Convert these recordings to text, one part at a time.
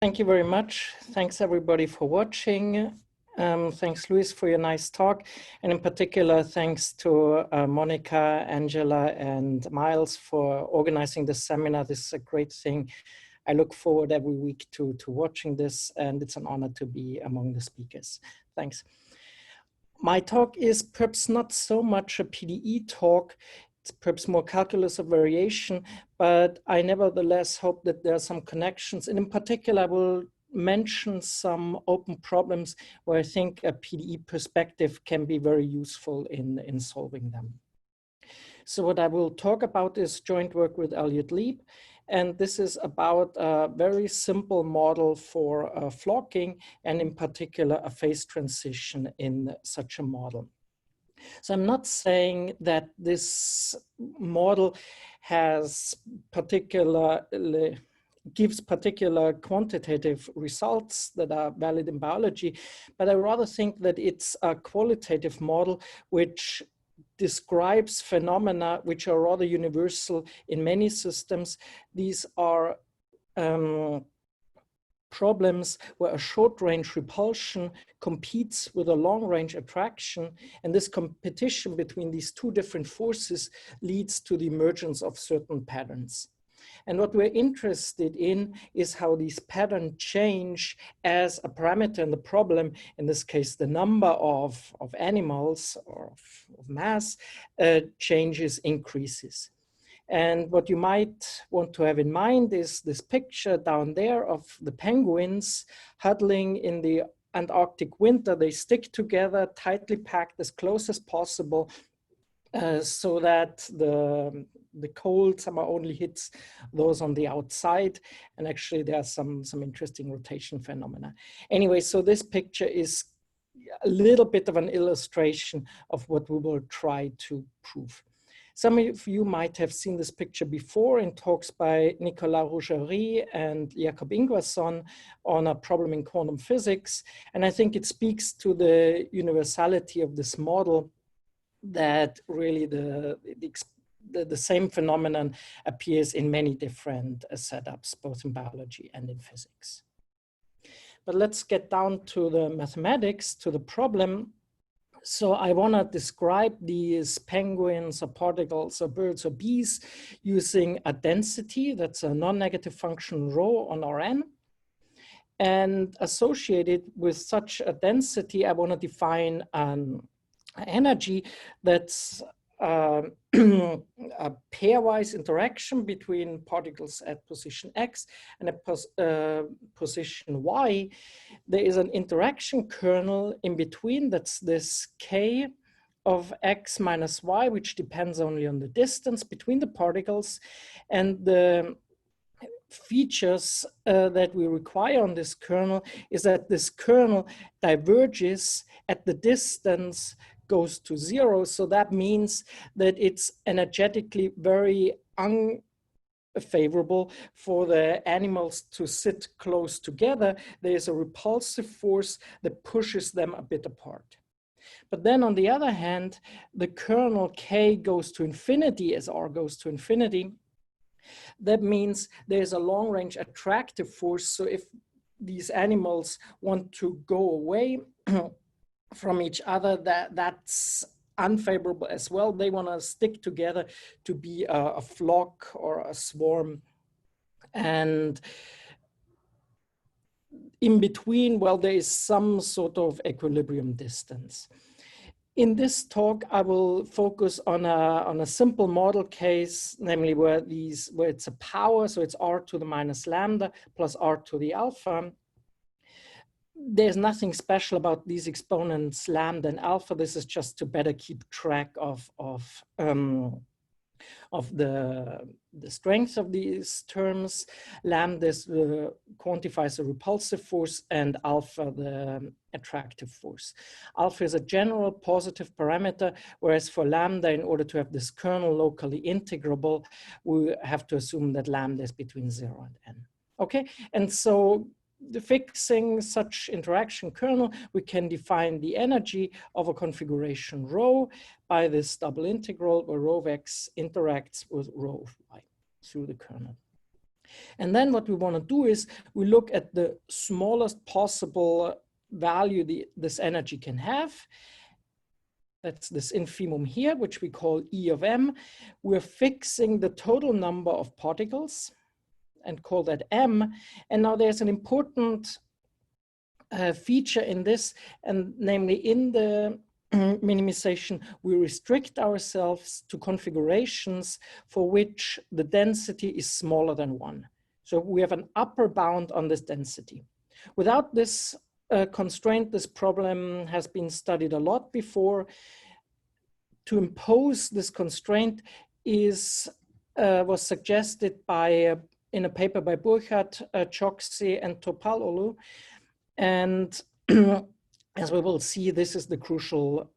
Thank you very much. Thanks everybody for watching. Thanks, Luis, for your nice talk. And in particular, thanks to Monica, Angela, and Miles for organizing this seminar. This is a great thing. I look forward every week to watching this, and it's an honor to be among the speakers. Thanks. My talk is perhaps not so much a PDE talk. It's perhaps more calculus of variation, but I nevertheless hope that there are some connections. And in particular, I will mention some open problems where I think a PDE perspective can be very useful in solving them. So what I will talk about is joint work with Elliott Leib. And this is about a very simple model for flocking, and in particular, a phase transition in such a model. So I'm not saying that this model gives particular quantitative results that are valid in biology, but I rather think that it's a qualitative model which describes phenomena which are rather universal in many systems. These are problems where a short-range repulsion competes with a long-range attraction, and this competition between these two different forces leads to the emergence of certain patterns. And what we're interested in is how these patterns change as a parameter in the problem, in this case, the number of animals or of mass increases. And what you might want to have in mind is this picture down there of the penguins huddling in the Antarctic winter. They stick together, tightly packed as close as possible, so that the cold summer only hits those on the outside. And actually there are some interesting rotation phenomena. Anyway, so this picture is a little bit of an illustration of what we will try to prove. Some of you might have seen this picture before in talks by Nicolas Rougerie and Jakob Ingvarsson on a problem in quantum physics. And I think it speaks to the universality of this model, that really the same phenomenon appears in many different setups, both in biology and in physics. But let's get down to the mathematics, to the problem. So I want to describe these penguins or particles or birds or bees using a density, that's a non-negative function rho on Rn. And associated with such a density, I want to define an energy that's a pairwise interaction between particles at position x and at position y. There is an interaction kernel in between, that's this k of x minus y, which depends only on the distance between the particles. And the features that we require on this kernel is that this kernel diverges at the distance goes to 0. So that means that it's energetically very unfavorable for the animals to sit close together. There's a repulsive force that pushes them a bit apart. But then on the other hand, the kernel k goes to infinity as r goes to infinity. That means there's a long-range attractive force. So if these animals want to go away from each other, that's unfavorable as well. They want to stick together to be a flock or a swarm. And in between, well, there is some sort of equilibrium distance. In this talk, I will focus on a simple model case, namely where it's a power, so it's r to the minus lambda plus r to the alpha. There's nothing special about these exponents lambda and alpha. This is just to better keep track of the strength of these terms. Lambda quantifies the repulsive force and alpha the attractive force. Alpha is a general positive parameter, whereas for lambda, in order to have this kernel locally integrable, we have to assume that lambda is between 0 and n. Okay, and so fixing such interaction kernel, we can define the energy of a configuration rho by this double integral where rho of x interacts with rho of y through the kernel. And then what we want to do is we look at the smallest possible value this energy can have. That's this infimum here, which we call E of m. We're fixing the total number of particles and call that m. And now there's an important feature in this, and namely in the minimization, we restrict ourselves to configurations for which the density is smaller than 1. So we have an upper bound on this density. Without this constraint, this problem has been studied a lot before. To impose this constraint was suggested by in a paper by Burkhardt, Choksi, and Topaloğlu. And as we will see, this is the crucial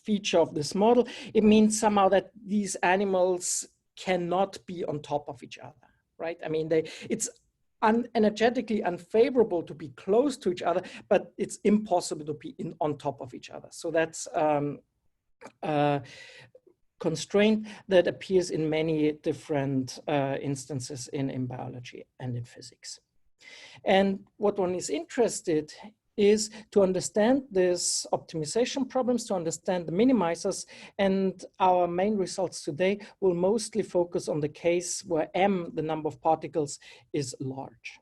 feature of this model. It means somehow that these animals cannot be on top of each other, right? I mean, it's energetically unfavorable to be close to each other, but it's impossible to be on top of each other. So that's constraint that appears in many different instances in biology and in physics. And what one is interested is to understand these optimization problems, to understand the minimizers, and our main results today will mostly focus on the case where m, the number of particles, is large.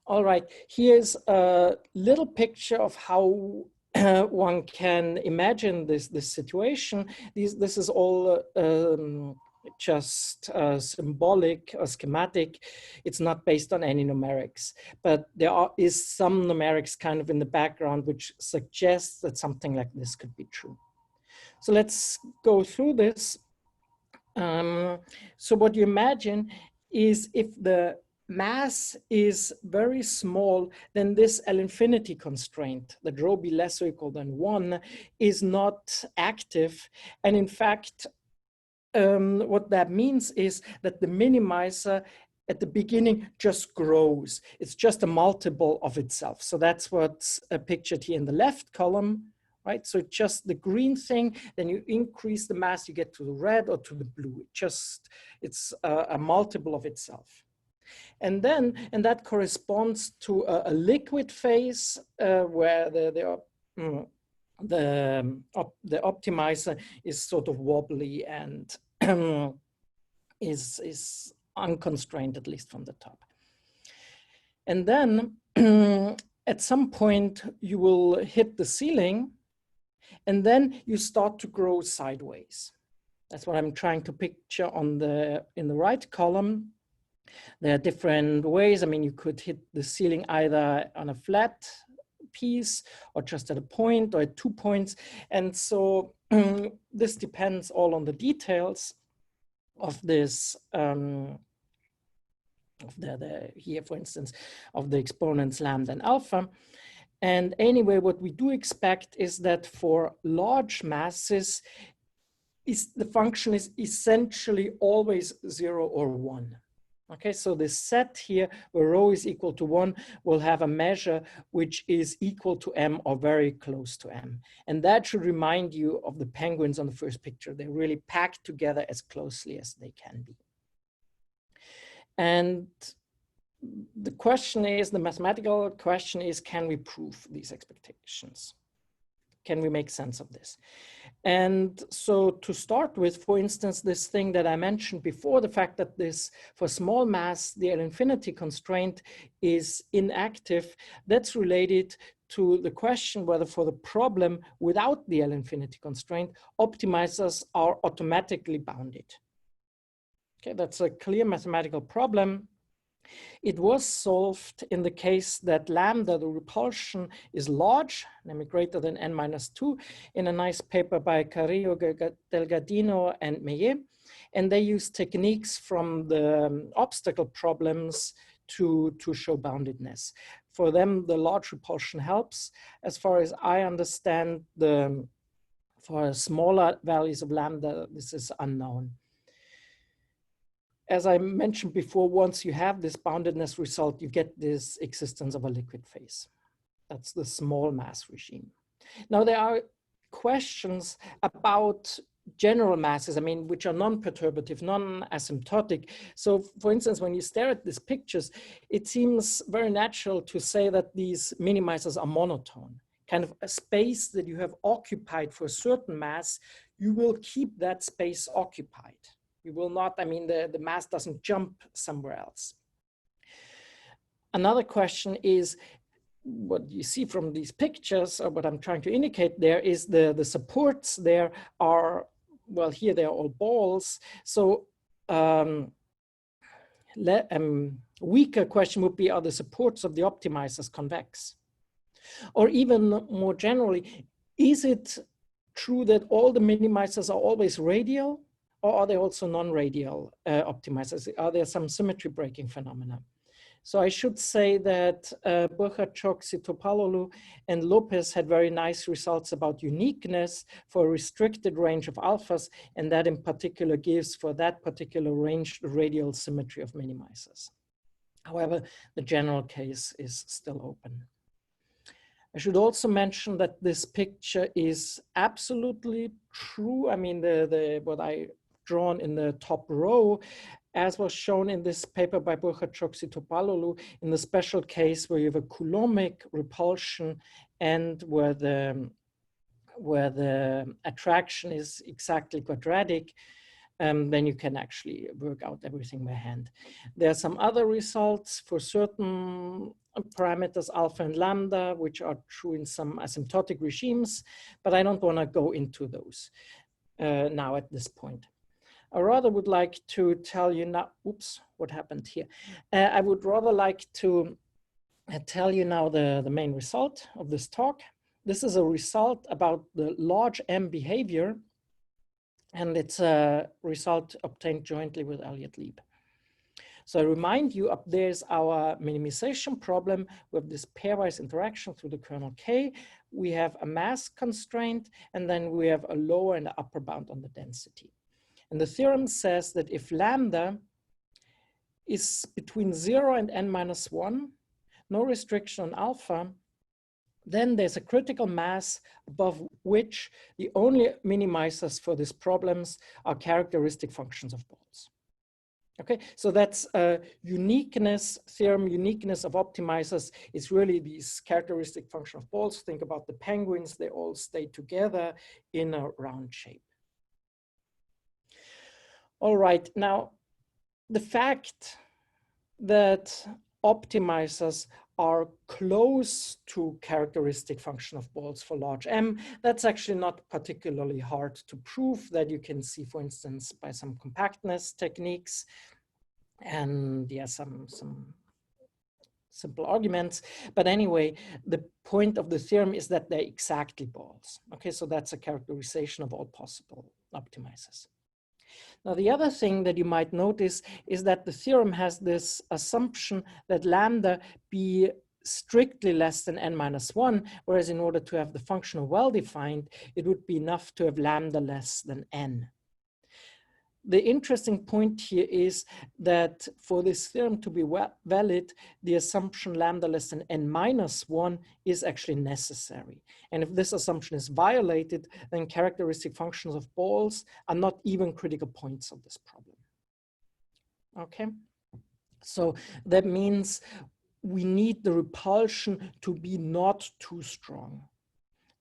All right, here's a little picture of how one can imagine this situation. This is all just symbolic or schematic. It's not based on any numerics, but there is some numerics kind of in the background which suggests that something like this could be true. So let's go through this. So what you imagine is if the mass is very small, then this L infinity constraint, that rho be less or equal than 1, is not active. And in fact, what that means is that the minimizer at the beginning just grows. It's just a multiple of itself. So that's what's pictured here in the left column, right? So just the green thing, then you increase the mass, you get to the red or to the blue. It's a multiple of itself. And that corresponds to a liquid phase where the optimizer is sort of wobbly and is unconstrained, at least from the top. And then at some point you will hit the ceiling, and then you start to grow sideways. That's what I'm trying to picture in the right column. There are different ways. I mean, you could hit the ceiling either on a flat piece or just at a point or at 2 points. And so this depends all on the details of this, here, for instance, of the exponents lambda and alpha. And anyway, what we do expect is that for large masses, the function is essentially always 0 or 1. Okay, so this set here where rho is equal to 1 will have a measure which is equal to m or very close to m. And that should remind you of the penguins on the first picture. They're really packed together as closely as they can be. And the question is, the mathematical question is, can we prove these expectations? Can we make sense of this? And so to start with, for instance, this thing that I mentioned before, the fact that for small mass, the L infinity constraint is inactive, that's related to the question whether for the problem without the L infinity constraint, optimizers are automatically bounded. Okay, that's a clear mathematical problem. It was solved in the case that lambda, the repulsion, is large, namely greater than n-2, in a nice paper by Carrillo, Delgadino, and Meillet. And they used techniques from the obstacle problems to show boundedness. For them, the large repulsion helps. As far as I understand, for smaller values of lambda, this is unknown. As I mentioned before, once you have this boundedness result, you get this existence of a liquid phase. That's the small mass regime. Now, there are questions about general masses, I mean, which are non-perturbative, non-asymptotic. So for instance, when you stare at these pictures, it seems very natural to say that these minimizers are monotone, kind of a space that you have occupied for a certain mass, you will keep that space occupied. You will not, I mean, the mass doesn't jump somewhere else. Another question is, what you see from these pictures, or what I'm trying to indicate there, is the supports there are, well, here they are all balls. So weaker question would be, are the supports of the optimizers convex? Or even more generally, is it true that all the minimizers are always radial, or are they also non-radial optimizers? Are there some symmetry breaking phenomena? So I should say that Burchard, Choksi, Topaloglu, and Lopez had very nice results about uniqueness for a restricted range of alphas, and that in particular gives for that particular range the radial symmetry of minimizers. However, the general case is still open. I should also mention that this picture is absolutely true. I mean, what I drawn in the top row, as was shown in this paper by Burchard, Choksi, Topaloglu, in the special case where you have a coulombic repulsion and where the attraction is exactly quadratic, then you can actually work out everything by hand. There are some other results for certain parameters, alpha and lambda, which are true in some asymptotic regimes, but I don't want to go into those now at this point. I rather would like to tell you now, oops, what happened here? I would rather like to tell you now the main result of this talk. This is a result about the large M behavior, and it's a result obtained jointly with Elliott-Lieb. So I remind you, up there is our minimization problem with this pairwise interaction through the kernel K. We have a mass constraint, and then we have a lower and upper bound on the density. And the theorem says that if lambda is between 0 and n-1, no restriction on alpha, then there's a critical mass above which the only minimizers for these problems are characteristic functions of balls. Okay, so that's uniqueness, theorem uniqueness of optimizers is really these characteristic function of balls. Think about the penguins, they all stay together in a round shape. All right, now the fact that optimizers are close to characteristic function of balls for large M, that's actually not particularly hard to prove. That you can see, for instance, by some compactness techniques and yeah, some simple arguments. But anyway, the point of the theorem is that they're exactly balls. Okay, so that's a characterization of all possible optimizers. Now, the other thing that you might notice is that the theorem has this assumption that lambda be strictly less than n-1, whereas in order to have the function well-defined, it would be enough to have lambda less than n. The interesting point here is that for this theorem to be valid, the assumption lambda less than n-1 is actually necessary. And if this assumption is violated, then characteristic functions of balls are not even critical points of this problem. Okay, so that means we need the repulsion to be not too strong.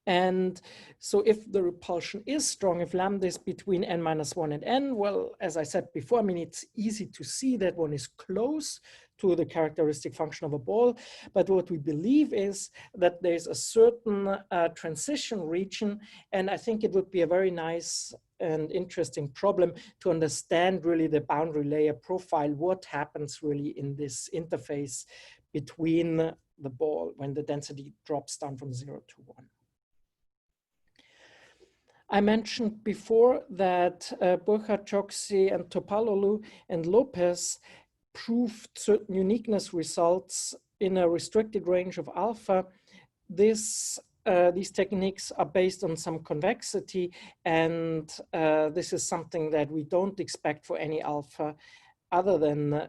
And so if the repulsion is strong, if lambda is between n-1 and n, well, as I said before, I mean, it's easy to see that one is close to the characteristic function of a ball. But what we believe is that there's a certain transition region. And I think it would be a very nice and interesting problem to understand really the boundary layer profile, what happens really in this interface between the ball when the density drops down from 0 to 1. I mentioned before that Burchard, Choksi, and Topaloglu and Lopez proved certain uniqueness results in a restricted range of alpha. These techniques are based on some convexity, and this is something that we don't expect for any alpha other than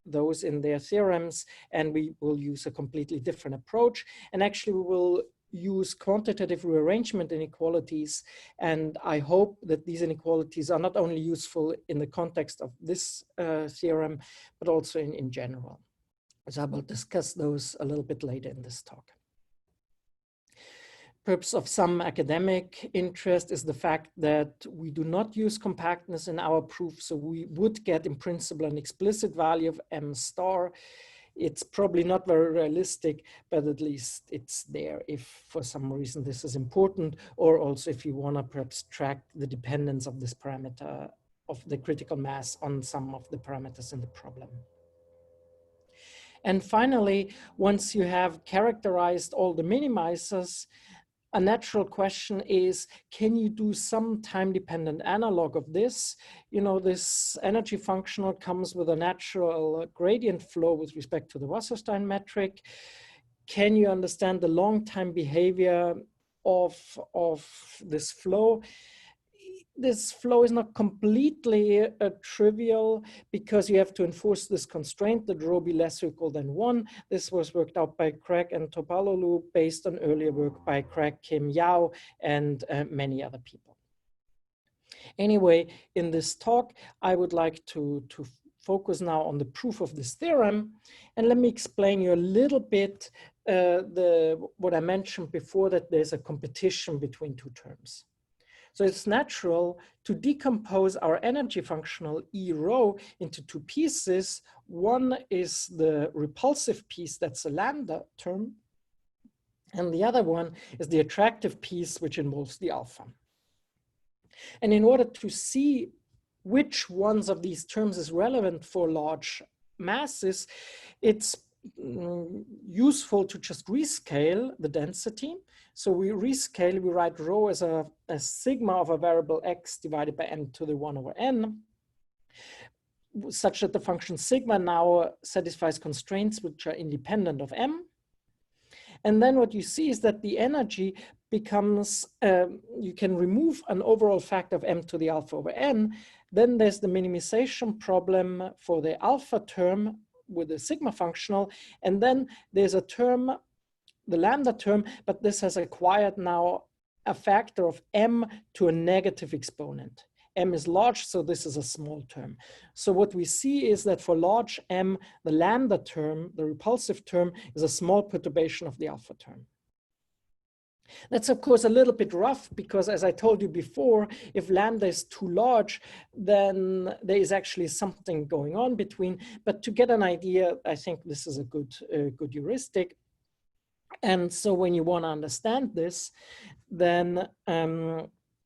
those in their theorems, and we will use a completely different approach. And actually, we will use quantitative rearrangement inequalities. And I hope that these inequalities are not only useful in the context of this theorem, but also in general. So I will discuss those a little bit later in this talk. Perhaps of some academic interest is the fact that we do not use compactness in our proof. So we would get in principle an explicit value of m star. It's probably not very realistic, but at least it's there if for some reason this is important, or also if you want to perhaps track the dependence of this parameter of the critical mass on some of the parameters in the problem. And finally, once you have characterized all the minimizers, a natural question is, can you do some time-dependent analog of this? You know, this energy functional comes with a natural gradient flow with respect to the Wasserstein metric. Can you understand the long-time behavior of this flow? This flow is not completely trivial because you have to enforce this constraint that rho be less or equal than 1. This was worked out by Craig and Topaloglu based on earlier work by Craig, Kim, Yao, and many other people. Anyway, in this talk, I would like to focus now on the proof of this theorem. And let me explain you a little bit what I mentioned before, that there's a competition between two terms. So it's natural to decompose our energy functional E rho into two pieces. One is the repulsive piece, that's a lambda term. And the other one is the attractive piece, which involves the alpha. And in order to see which ones of these terms is relevant for large masses, it's useful to just rescale the density. So we rescale, we write rho as a sigma of a variable x divided by m to the 1 over n, such that the function sigma now satisfies constraints which are independent of m. And then what you see is that the energy becomes, you can remove an overall factor of m to the alpha over n. Then there's the minimization problem for the alpha term with the sigma functional. And then there's a term, the lambda term, but this has acquired now a factor of m to a negative exponent. M is large, so this is a small term. So what we see is that for large m, the lambda term, the repulsive term, is a small perturbation of the alpha term. That's of course a little bit rough because, as I told you before, if lambda is too large, then there is actually something going on between. But to get an idea, I think this is a good heuristic. And so when you want to understand this, then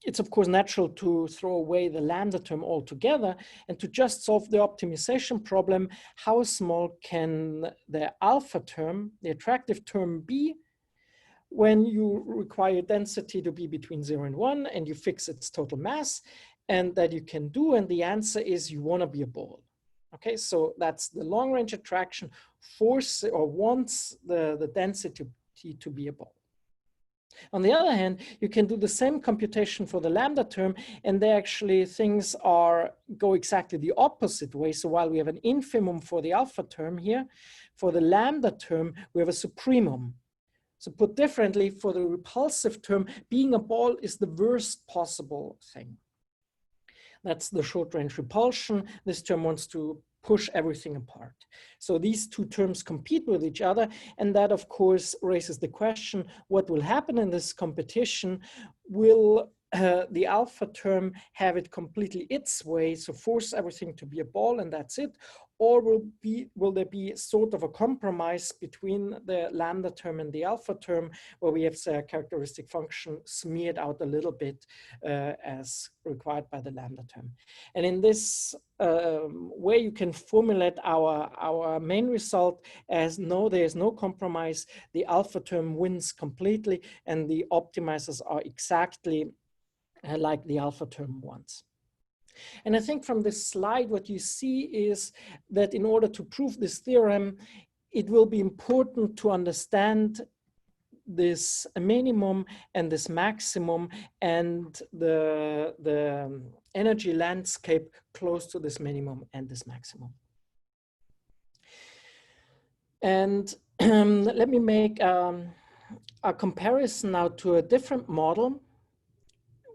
it's of course natural to throw away the lambda term altogether and to just solve the optimization problem. How small can the alpha term, the attractive term, be when you require density to be between 0 and 1 and you fix its total mass? And that you can do, and the answer is you want to be a ball. Okay, so that's the long range attraction wants the density to be a ball. On the other hand, you can do the same computation for the lambda term, and there actually things go exactly the opposite way. So while we have an infimum for the alpha term here, for the lambda term, we have a supremum. So put differently, for the repulsive term, being a ball is the worst possible thing. That's the short range repulsion. This term wants to push everything apart. So these two terms compete with each other. And that, of course, raises the question, what will happen in this competition? Will the alpha term have it completely its way, so force everything to be a ball and that's it? Or will there be sort of a compromise between the lambda term and the alpha term, where we have a characteristic function smeared out a little bit as required by the lambda term? And in this way, you can formulate our main result as no, there is no compromise. The alpha term wins completely, and the optimizers are exactly like the alpha term wants. And I think from this slide, what you see is that in order to prove this theorem, it will be important to understand this minimum and this maximum and the energy landscape close to this minimum and this maximum. And let me make a comparison now to a different model,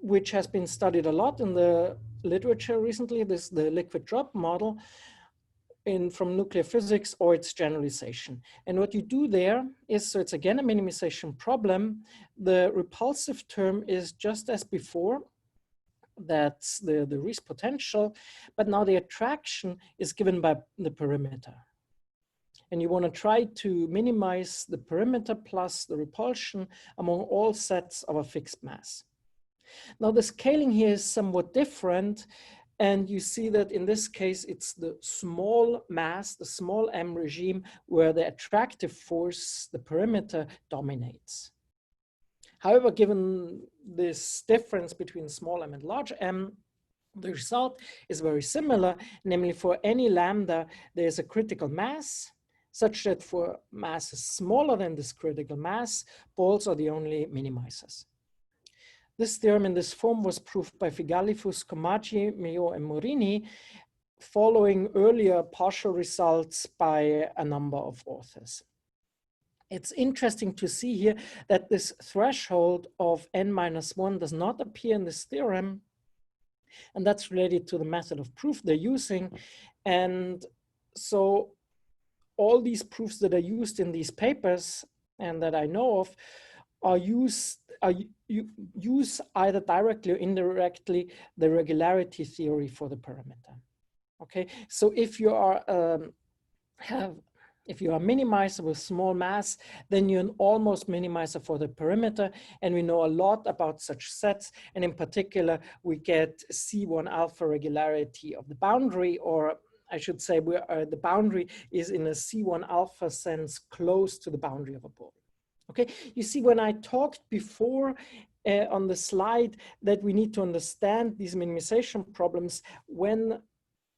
which has been studied a lot in the literature recently. This is the liquid drop model from nuclear physics, or its generalization. And what you do there is, so it's again a minimization problem. The repulsive term is just as before. That's the Rees potential, but now the attraction is given by the perimeter. And you want to try to minimize the perimeter plus the repulsion among all sets of a fixed mass. Now the scaling here is somewhat different, and you see that in this case, it's the small mass, the small m regime, where the attractive force, the perimeter, dominates. However, given this difference between small m and large m, the result is very similar. Namely, for any lambda, there's a critical mass, such that for masses smaller than this critical mass, balls are the only minimizers. This theorem in this form was proved by Figallifus, Comaggi, Meo, and Morini, following earlier partial results by a number of authors. It's interesting to see here that this threshold of n-1 does not appear in this theorem, and that's related to the method of proof they're using. And so all these proofs that are used in these papers and that I know of use either directly or indirectly the regularity theory for the parameter. Okay, so if you are if you are a minimizer with small mass, then you're an almost minimizer for the perimeter, and we know a lot about such sets, and in particular we get C1 alpha regularity of the boundary, or I should say the boundary is in a C1 alpha sense close to the boundary of a ball. Okay, you see when I talked before on the slide that we need to understand these minimization problems when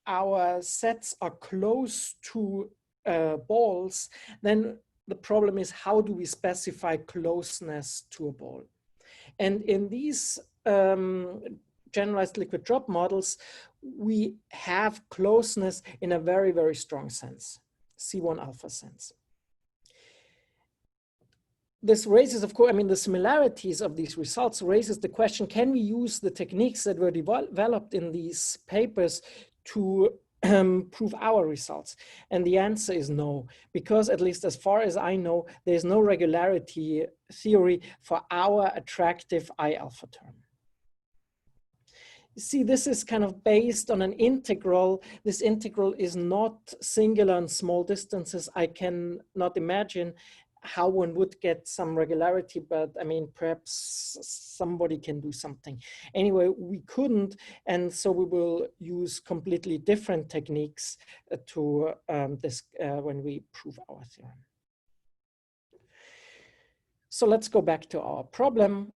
our sets are close to balls, then the problem is how do we specify closeness to a ball? And in these generalized liquid drop models, we have closeness in a very, very strong sense, C1 alpha sense. This raises, of course, I mean, the similarities of these results raises the question, can we use the techniques that were developed in these papers to prove our results? And the answer is no, because at least as far as I know, there's no regularity theory for our attractive I alpha term. You see, this is kind of based on an integral. This integral is not singular and small distances. I cannot imagine how one would get some regularity, but I mean, perhaps somebody can do something. Anyway, we couldn't, and so we will use completely different techniques to when we prove our theorem. So let's go back to our problem.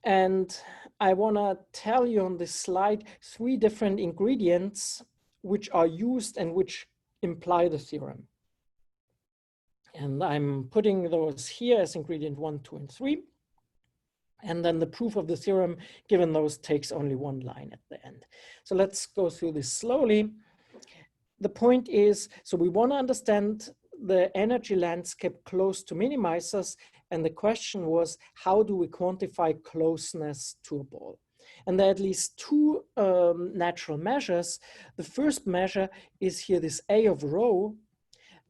And I want to tell you on this slide 3 different ingredients which are used and which imply the theorem. And I'm putting those here as ingredient 1, 2, and 3. And then the proof of the theorem, given those, takes only 1 line at the end. So let's go through this slowly. The point is, so we want to understand the energy landscape close to minimizers. And the question was, how do we quantify closeness to a ball? And there are at least 2 natural measures. The first measure is here, this A of rho.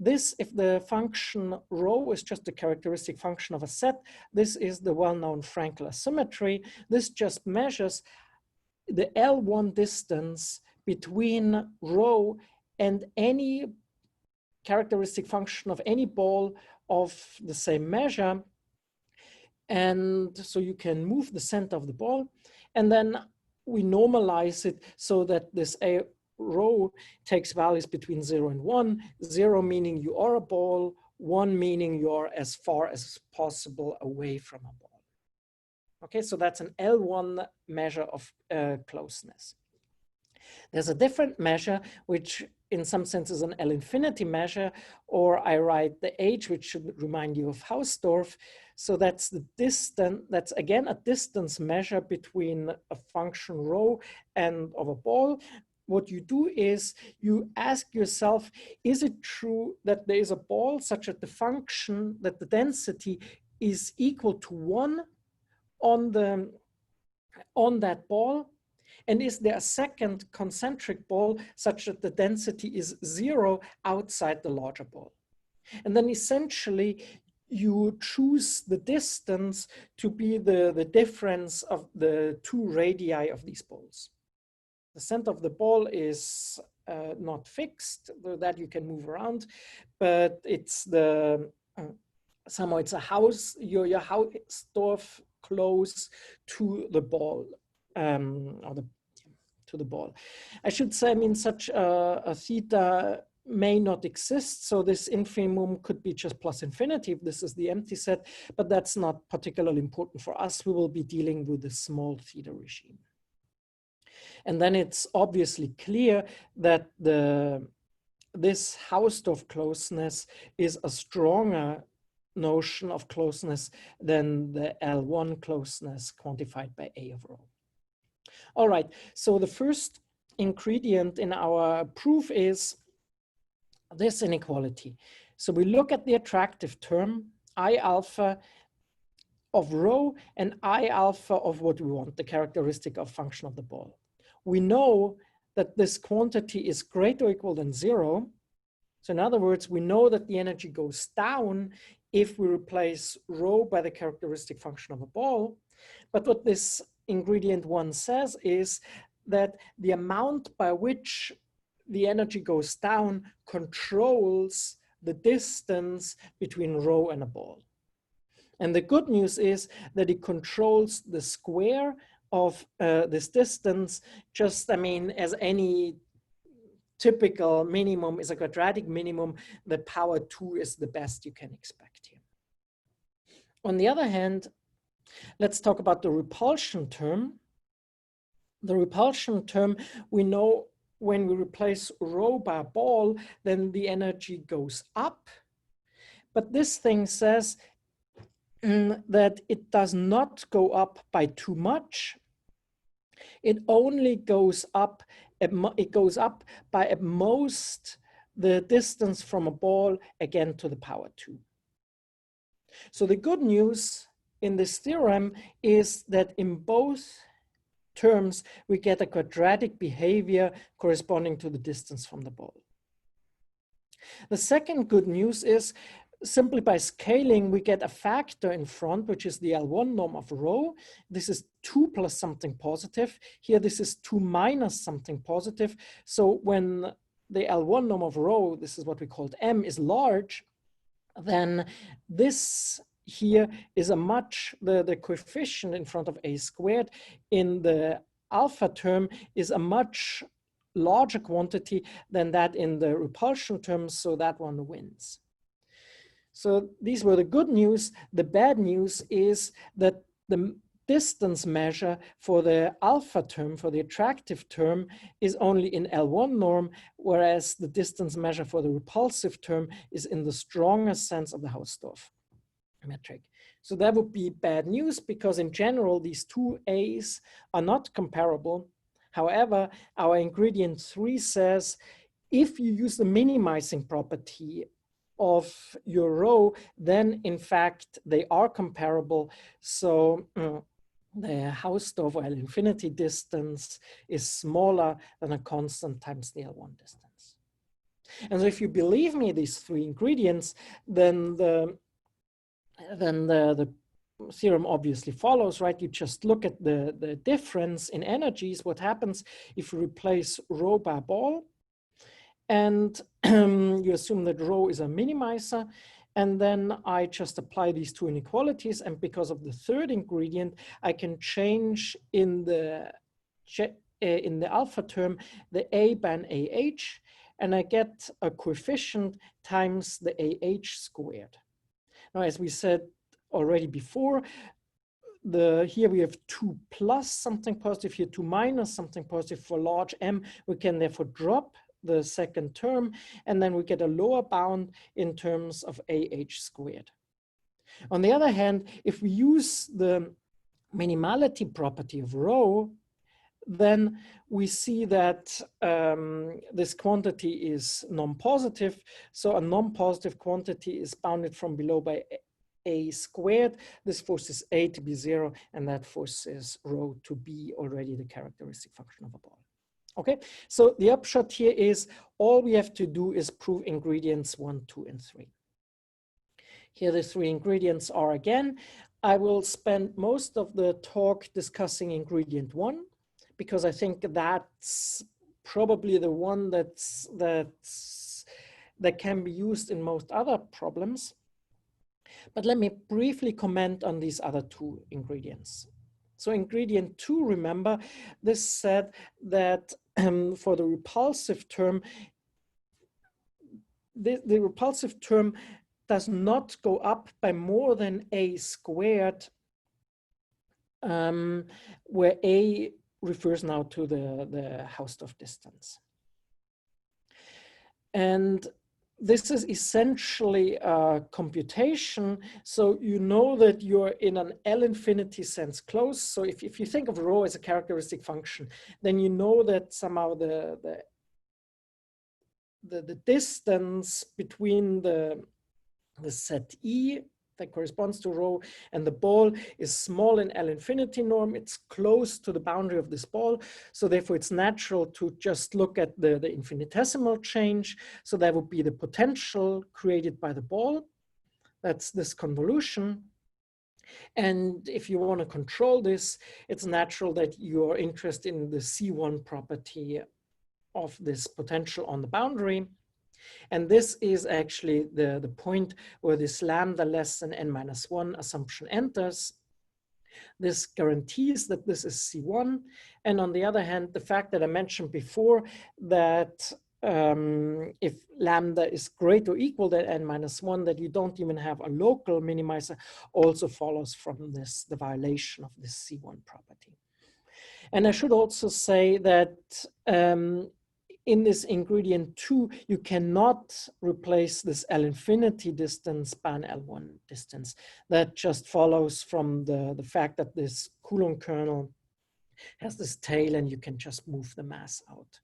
This, if the function rho is just a characteristic function of a set, this is the well-known Frankel symmetry. This just measures the L1 distance between rho and any characteristic function of any ball of the same measure. And so you can move the center of the ball, and then we normalize it so that this A rho takes values between 0 and 1, 0 meaning you are a ball, 1 meaning you are as far as possible away from a ball. Okay, so that's an L1 measure of closeness. There's a different measure, which in some sense is an L infinity measure, or I write the H, which should remind you of Hausdorff. So that's the distance, that's again a distance measure between a function rho and of a ball. What you do is you ask yourself, is it true that there is a ball such that the function, that the density is equal to 1 on that ball? And is there a second concentric ball such that the density is 0 outside the larger ball? And then essentially you choose the distance to be the difference of the two radii of these balls. The center of the ball is not fixed, that you can move around, but it's the somehow it's a house, your Hausdorff close to the ball, to the ball. I should say, I mean, such a theta may not exist, so this infimum could be just plus infinity if this is the empty set, but that's not particularly important for us. We will be dealing with a small theta regime. And then it's obviously clear that this Hausdorff closeness is a stronger notion of closeness than the L1 closeness quantified by A of rho. All right, so the first ingredient in our proof is this inequality. So we look at the attractive term, I alpha of rho and I alpha of what we want, the characteristic of function of the ball. We know that this quantity is greater or equal than 0. So in other words, we know that the energy goes down if we replace rho by the characteristic function of a ball. But what this ingredient 1 says is that the amount by which the energy goes down controls the distance between rho and a ball. And the good news is that it controls the square of this distance, just, I mean, as any typical minimum is a quadratic minimum, the power 2 is the best you can expect here. On the other hand, let's talk about the repulsion term. The repulsion term, we know when we replace rho by a ball, then the energy goes up. But this thing says that it does not go up by too much. It only goes up, by at most the distance from a ball, again to the power 2. So the good news in this theorem is that in both terms, we get a quadratic behavior corresponding to the distance from the ball. The second good news is simply by scaling, we get a factor in front, which is the L1 norm of rho. This is 2 plus something positive. Here, this is 2 minus something positive. So when the L1 norm of rho, this is what we called M, is large, then this here is a much, the coefficient in front of A squared in the alpha term is a much larger quantity than that in the repulsion term, so that one wins. So these were the good news. The bad news is that the distance measure for the alpha term, for the attractive term, is only in L1 norm, whereas the distance measure for the repulsive term is in the strongest sense of the Hausdorff metric. So that would be bad news because in general, these two A's are not comparable. However, our ingredient 3 says, if you use the minimizing property of your rho, then in fact, they are comparable. So the Hausdorff or L infinity distance is smaller than a constant times the L1 distance. And so if you believe me, these 3 ingredients, then the theorem obviously follows, right? You just look at the difference in energies, what happens if you replace rho by a ball, and you assume that rho is a minimizer, and then I just apply these 2 inequalities, and because of the third ingredient, I can change in the alpha term the A by an AH, and I get a coefficient times the AH squared. Now, as we said already before, here we have 2 plus something positive, here 2 minus something positive. For large M, we can therefore drop the second term, and then we get a lower bound in terms of AH squared. On the other hand, if we use the minimality property of rho, then we see that this quantity is non-positive. So a non-positive quantity is bounded from below by a squared. This forces a to be 0, and that forces rho to be already the characteristic function of a ball. Okay, so the upshot here is all we have to do is prove ingredients 1, 2, and 3. Here the 3 ingredients are again. I will spend most of the talk discussing ingredient 1, because I think that's probably the one that can be used in most other problems. But let me briefly comment on these other 2 ingredients. So ingredient 2, remember, this said that for the repulsive term, the repulsive term does not go up by more than a squared, where a refers now to the Hausdorff distance. And this is essentially a computation. So you know that you're in an L infinity sense close. So if you think of rho as a characteristic function, then you know that somehow the distance between the set E that corresponds to rho and the ball is small in L infinity norm. It's close to the boundary of this ball. So therefore it's natural to just look at the infinitesimal change. So that would be the potential created by the ball. That's this convolution. And if you want to control this, it's natural that you're interested in the C1 property of this potential on the boundary. And this is actually the point where this lambda less than n-1 assumption enters. This guarantees that this is C1. And on the other hand, the fact that I mentioned before that if lambda is greater or equal than n-1, that you don't even have a local minimizer, also follows from this, the violation of this C1 property. And I should also say that in this ingredient 2, you cannot replace this L infinity distance by an L1 distance. That just follows from the fact that this Coulomb kernel has this tail and you can just move the mass out.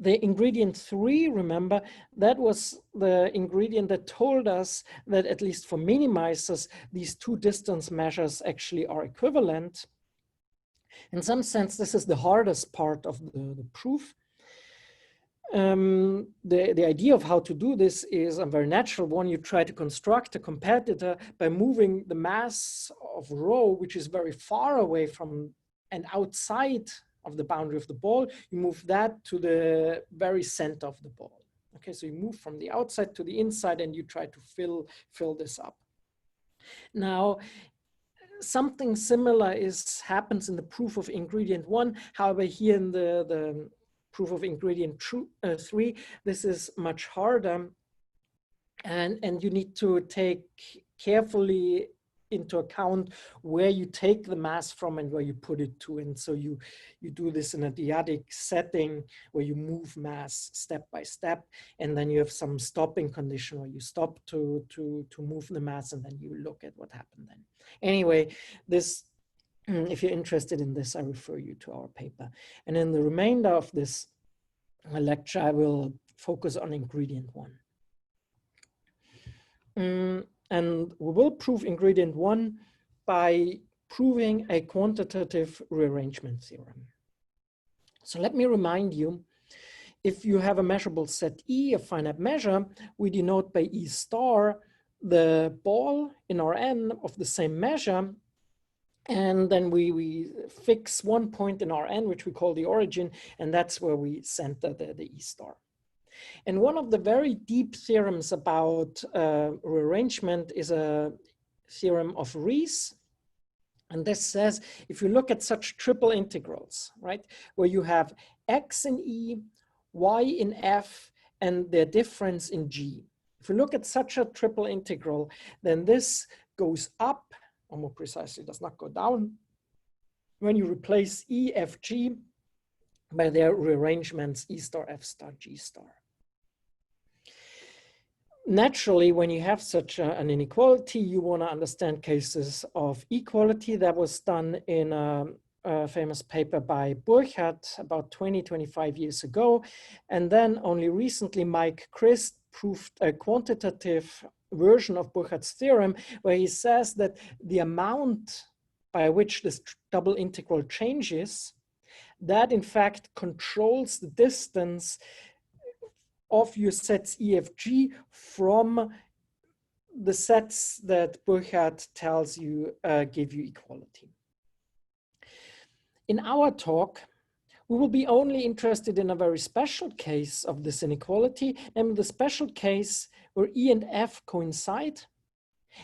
The ingredient 3, remember, that was the ingredient that told us that at least for minimizers, these 2 distance measures actually are equivalent. In some sense, this is the hardest part of the proof. The idea of how to do this is a very natural one. You try to construct a competitor by moving the mass of rho, which is very far away from and outside of the boundary of the ball. You move that to the very center of the ball. Okay, so you move from the outside to the inside and you try to fill this up. Now, something similar happens in the proof of ingredient 1. However, here in the proof of ingredient 3, this is much harder. And you need to take carefully into account where you take the mass from and where you put it to. And so you do this in a dyadic setting where you move mass step by step, and then you have some stopping condition where you stop to move the mass, and then you look at what happened then. Anyway, this, if you're interested in this, I refer you to our paper. And in the remainder of this lecture, I will focus on ingredient 1. And we will prove ingredient 1 by proving a quantitative rearrangement theorem. So let me remind you, if you have a measurable set E, a finite measure, we denote by E star the ball in Rn of the same measure. And then we fix one point in Rn, which we call the origin, and that's where we center the E star. And one of the very deep theorems about rearrangement is a theorem of Ries. And this says, if you look at such triple integrals, right, where you have x in E, y in F, and their difference in G. If you look at such a triple integral, then this goes up, or more precisely, does not go down, when you replace E, F, G by their rearrangements E star, F star, G star. Naturally, when you have such an inequality, you want to understand cases of equality. That was done in a famous paper by Burkhardt about 25 years ago. And then only recently, Mike Christ proved a quantitative version of Burchard's theorem, where he says that the amount by which this double integral changes, that in fact controls the distance of your sets E, F, G from the sets that Burchard tells you give you equality. In our talk, we will be only interested in a very special case of this inequality, namely the special case where E and F coincide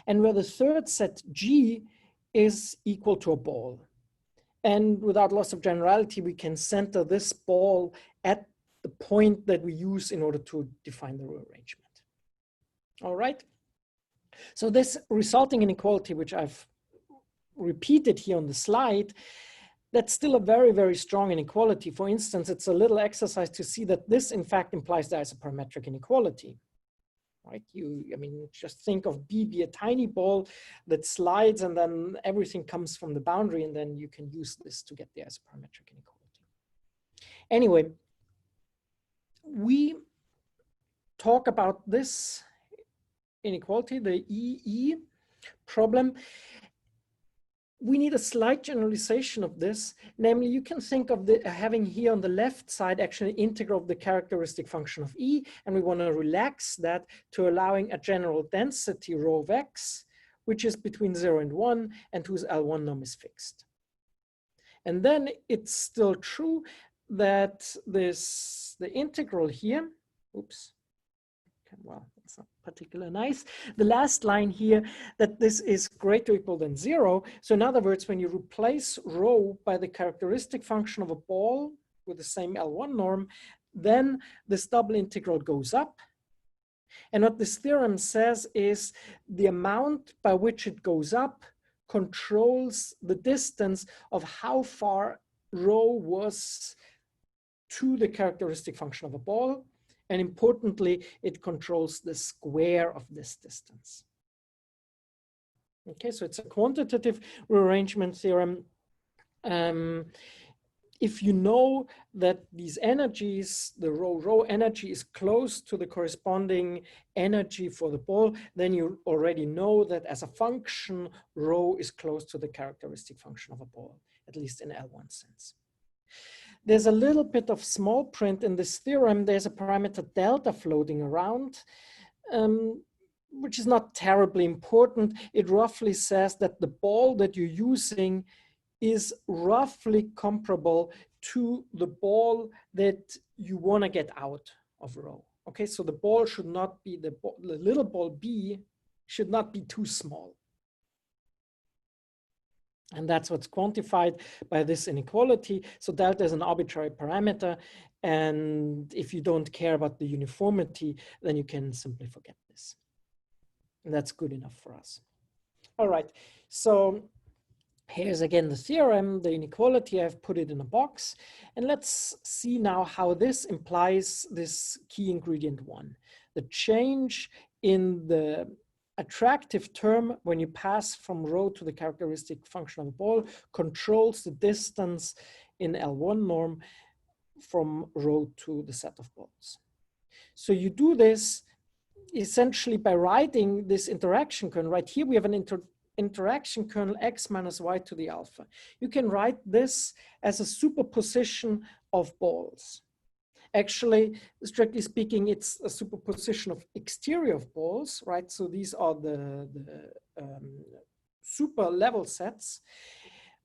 and where the third set G is equal to a ball. And without loss of generality, we can center this ball at the point that we use in order to define the rearrangement. All right. So this resulting inequality, which I've repeated here on the slide, that's still a very, very strong inequality. For instance, it's a little exercise to see that this in fact implies the isoparametric inequality. Right? I mean, just think of B be a tiny ball that slides and then everything comes from the boundary, and then you can use this to get the isoparametric inequality. Anyway, we talk about this inequality, the EE problem. We need a slight generalization of this. Namely, you can think of having here on the left side actually an integral of the characteristic function of E, and we want to relax that to allowing a general density rho of x, which is between 0 and 1, and whose L1 norm is fixed. And then it's still true that the integral here, oops, well, that's not particularly nice. The last line here, that this is greater or equal than 0. So in other words, when you replace rho by the characteristic function of a ball with the same L1 norm, then this double integral goes up. And what this theorem says is the amount by which it goes up controls the distance of how far rho was to the characteristic function of a ball. And importantly, it controls the square of this distance. Okay, so it's a quantitative rearrangement theorem. If you know that these energies, the rho energy is close to the corresponding energy for the ball, then you already know that as a function, rho is close to the characteristic function of a ball, at least in L1 sense. There's a little bit of small print in this theorem. There's a parameter delta floating around, which is not terribly important. It roughly says that the ball that you're using is roughly comparable to the ball that you want to get out of rho. Okay, so the ball should not be, the little ball B should not be too small. And that's what's quantified by this inequality. So delta is an arbitrary parameter. And if you don't care about the uniformity, then you can simply forget this. And that's good enough for us. All right. So here's again the theorem, the inequality. I've put it in a box. And let's see now how this implies this key ingredient 1. The change in the attractive term when you pass from rho to the characteristic function of a ball controls the distance in L1 norm from rho to the set of balls. So you do this essentially by writing this interaction kernel. Right here we have an interaction kernel x minus y to the alpha. You can write this as a superposition of balls. Actually, strictly speaking, it's a superposition of exterior of balls, right? So these are the super level sets.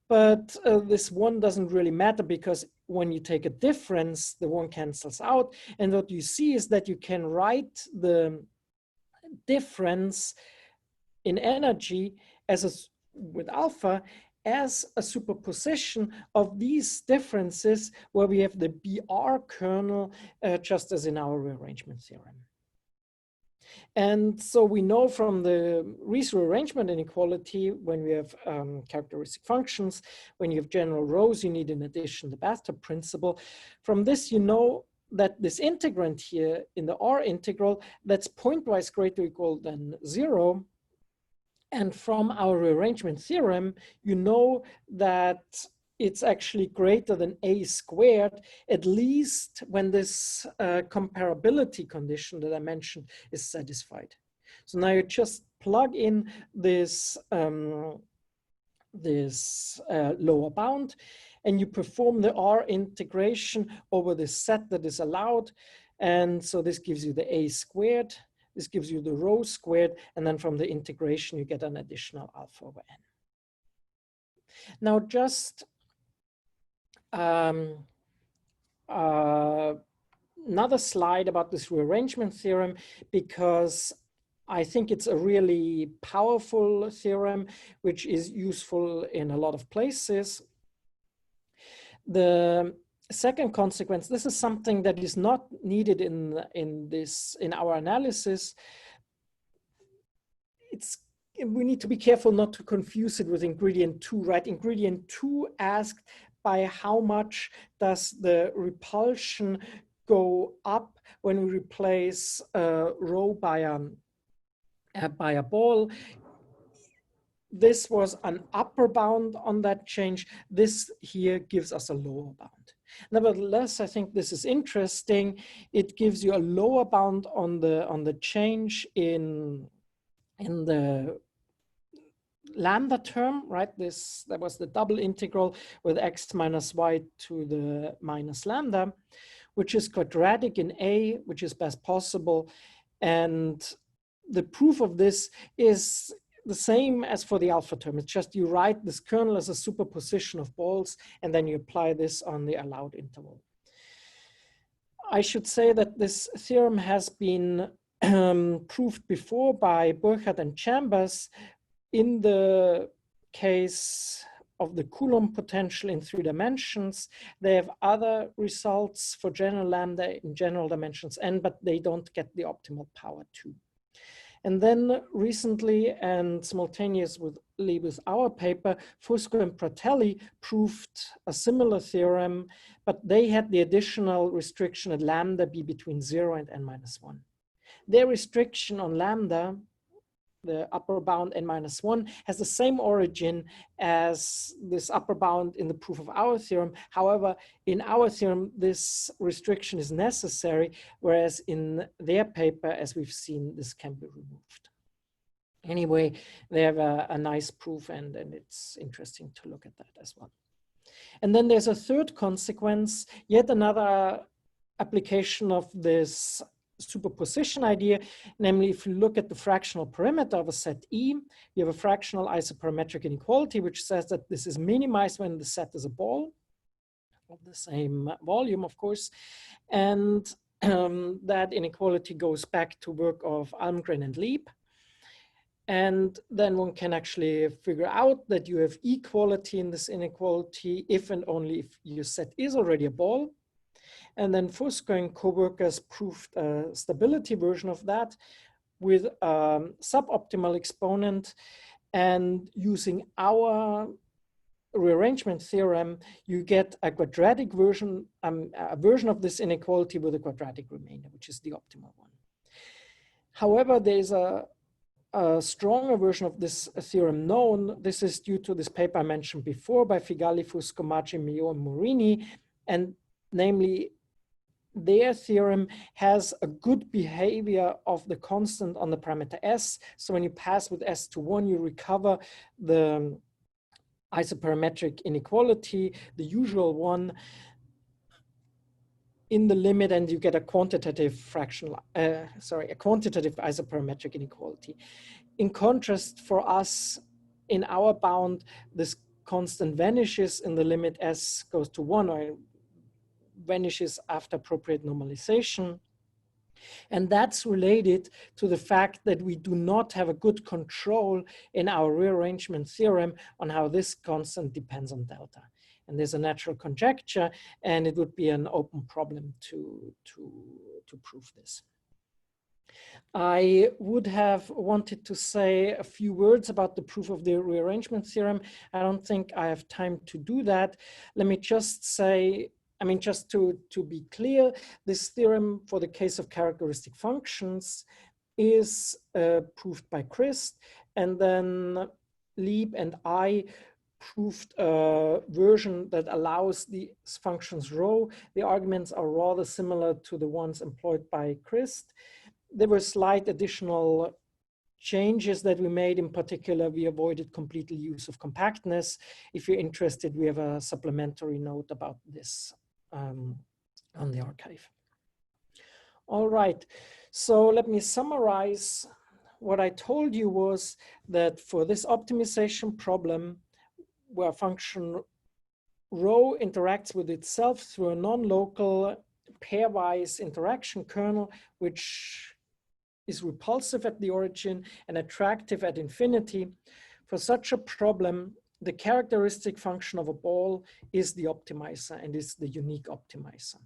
But this one doesn't really matter because when you take a difference, the one cancels out. And what you see is that you can write the difference in energy as with alpha as a superposition of these differences where we have the BR kernel just as in our rearrangement theorem. And so we know from the rearrangement inequality, when we have characteristic functions, when you have general rows, you need in addition the bathtub principle. From this, you know that this integrand here in the R integral, that's pointwise greater or equal than 0. And from our rearrangement theorem, you know that it's actually greater than a squared, at least when this comparability condition that I mentioned is satisfied. So now you just plug in this, lower bound, and you perform the R integration over the set that is allowed. And so this gives you the A squared, this gives you the rho squared, and then from the integration you get an additional alpha over n. Now just another slide about this rearrangement theorem, because I think it's a really powerful theorem, which is useful in a lot of places. The second consequence, this is something that is not needed in our analysis. We need to be careful not to confuse it with ingredient 2, right? Ingredient 2 asked by how much does the repulsion go up when we replace rho by a ball. This was an upper bound on that change. This here gives us a lower bound. Nevertheless, I think this is interesting. It gives you a lower bound on the change in the lambda term, right? That was the double integral with x minus y to the minus lambda, which is quadratic in A, which is best possible. And the proof of this is the same as for the alpha term. It's just you write this kernel as a superposition of balls, and then you apply this on the allowed interval. I should say that this theorem has been proved before by Burkhardt and Chambers in the case of the Coulomb potential in 3 dimensions. They have other results for general lambda in general dimensions n, but they don't get the optimal power 2. And then recently, and simultaneously with our paper, Fusco and Pratelli proved a similar theorem, but they had the additional restriction at lambda be between 0 and n minus 1. Their restriction on lambda, the upper bound n minus 1, has the same origin as this upper bound in the proof of our theorem. However, in our theorem, this restriction is necessary, whereas in their paper, as we've seen, this can be removed. Anyway, they have a nice proof, and it's interesting to look at that as well. And then there's a third consequence, yet another application of this superposition idea, namely if you look at the fractional perimeter of a set E, you have a fractional isoperimetric inequality, which says that this is minimized when the set is a ball of the same volume, of course, and that inequality goes back to work of Almgren and Lieb. And then one can actually figure out that you have equality in this inequality if and only if your set is already a ball. And then Fusco and co-workers proved a stability version of that with a suboptimal exponent. And using our rearrangement theorem, you get a quadratic version, a version of this inequality with a quadratic remainder, which is the optimal one. However, there's a stronger version of this theorem known. This is due to this paper I mentioned before by Figalli, Fusco, Maggi, Mio, and Morini, and namely, their theorem has a good behavior of the constant on the parameter s. So when you pass with s to 1, you recover the isoperimetric inequality, the usual one, in the limit, and you get a quantitative a quantitative isoperimetric inequality. In contrast, for us, in our bound, this constant vanishes in the limit s goes to 1, or vanishes after appropriate normalization. And that's related to the fact that we do not have a good control in our rearrangement theorem on how this constant depends on delta. And there's a natural conjecture, and it would be an open problem to prove this. I would have wanted to say a few words about the proof of the rearrangement theorem. I don't think I have time to do that. Let me just say, just to be clear, this theorem for the case of characteristic functions is proved by Christ, and then Lieb and I proved a version that allows the functions rho. The arguments are rather similar to the ones employed by Christ. There were slight additional changes that we made. In particular, we avoided completely use of compactness. If you're interested, we have a supplementary note about this on the archive. All right, so let me summarize. What I told you was that for this optimization problem, where function rho interacts with itself through a non-local pairwise interaction kernel, which is repulsive at the origin and attractive at infinity. For such a problem, the characteristic function of a ball is the optimizer and is the unique optimizer.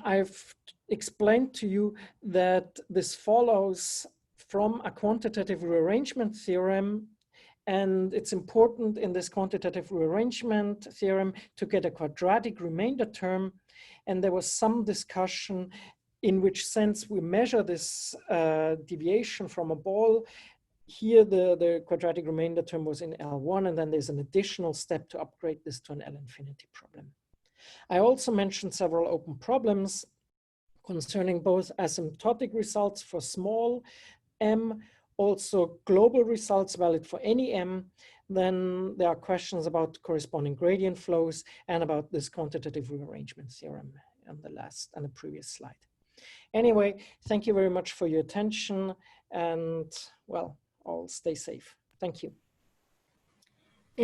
I've explained to you that this follows from a quantitative rearrangement theorem, and it's important in this quantitative rearrangement theorem to get a quadratic remainder term. And there was some discussion in which sense we measure this deviation from a ball. Here, the quadratic remainder term was in L1, and then there's an additional step to upgrade this to an L infinity problem. I also mentioned several open problems concerning both asymptotic results for small m, also global results valid for any m. Then there are questions about corresponding gradient flows and about this quantitative rearrangement theorem on the previous slide. Anyway, thank you very much for your attention, and well, all stay safe. Thank you.